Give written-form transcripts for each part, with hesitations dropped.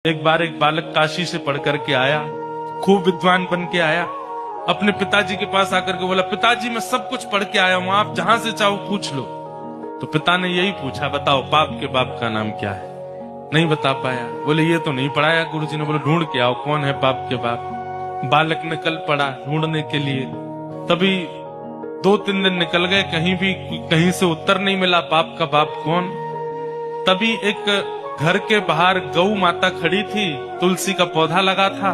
एक बार एक बालक काशी से पढ़ करके आया, खूब विद्वान बन के आया। अपने पिताजी के पास आकर के बोला, पिताजी मैं सब कुछ पढ़ के आया हूं, आप जहां से चाहो पूछ लो। तो पिता ने यही पूछा, बताओ पाप के बाप का नाम क्या है? नहीं बता पाया। बोले ये तो नहीं पढ़ाया गुरुजी ने। बोले ढूंढ के आओ कौन है पाप के बाप। बालक ने कल पढ़ा ढूंढने के लिए, तभी 2-3 दिन निकल गए, कहीं से उत्तर नहीं मिला पाप का बाप कौन। तभी एक घर के बाहर गौ माता खड़ी थी, तुलसी का पौधा लगा था।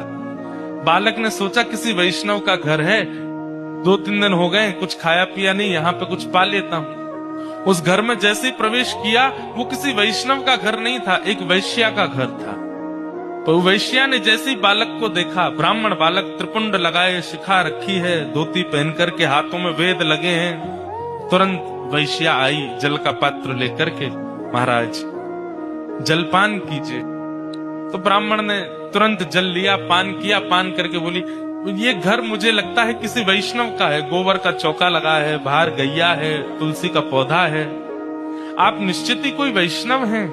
बालक ने सोचा किसी वैष्णव का घर है, 2-3 दिन हो गए कुछ खाया पिया नहीं, यहाँ पे कुछ पा लेता हूँ। उस घर में जैसे ही प्रवेश किया, वो किसी वैष्णव का घर नहीं था, एक वैश्या का घर था। तो वैश्या ने जैसे ही बालक को देखा, ब्राह्मण बालक, त्रिपुंड लगाए, शिखा रखी है, धोती पहन करके, हाथों में वेद लगे हैं, तुरंत वैश्या आई जल का पात्र लेकर के, महाराज जलपान कीजिए। तो ब्राह्मण ने तुरंत जल लिया, पान किया, पान करके बोली, ये घर मुझे लगता है किसी वैष्णव का है, गोबर का चौका लगा है, बाहर गैया है, तुलसी का पौधा है, आप निश्चित ही कोई वैष्णव हैं।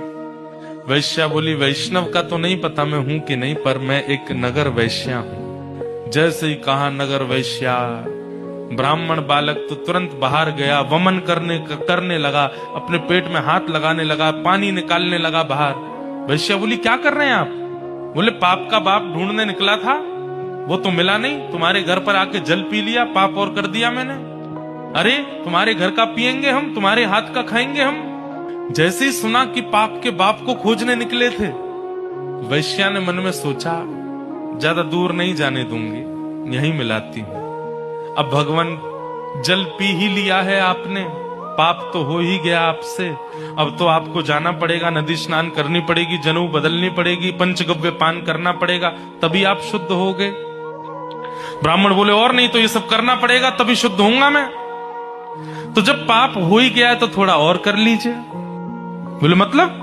वैश्या बोली, वैष्णव का तो नहीं पता मैं हूं कि नहीं, पर मैं एक नगर वैश्या हूं। जैसे ही कहा नगर वैश्या, ब्राह्मण बालक तो तुरंत बाहर गया, वमन करने लगा, अपने पेट में हाथ लगाने लगा, पानी निकालने लगा बाहर। वैश्या बोली, क्या कर रहे हैं आप? बोले, पाप का बाप ढूंढने निकला था, वो तो मिला नहीं, तुम्हारे घर पर आके जल पी लिया, पाप और कर दिया मैंने। अरे तुम्हारे घर का पिएंगे हम, तुम्हारे हाथ का खाएंगे हम। जैसे ही सुना कि पाप के बाप को खोजने निकले थे, वैश्या ने मन में सोचा, ज्यादा दूर नहीं जाने दूंगी, यहीं मिलाती हूं। अब भगवान जल पी ही लिया है आपने, पाप तो हो ही गया आपसे, अब तो आपको जाना पड़ेगा, नदी स्नान करनी पड़ेगी, जनेऊ बदलनी पड़ेगी, पंचगव्य पान करना पड़ेगा, तभी आप शुद्ध होगे। ब्राह्मण बोले, और नहीं तो ये सब करना पड़ेगा तभी शुद्ध होऊंगा मैं। तो जब पाप हो ही गया है तो थोड़ा और कर लीजिए। बोले मतलब?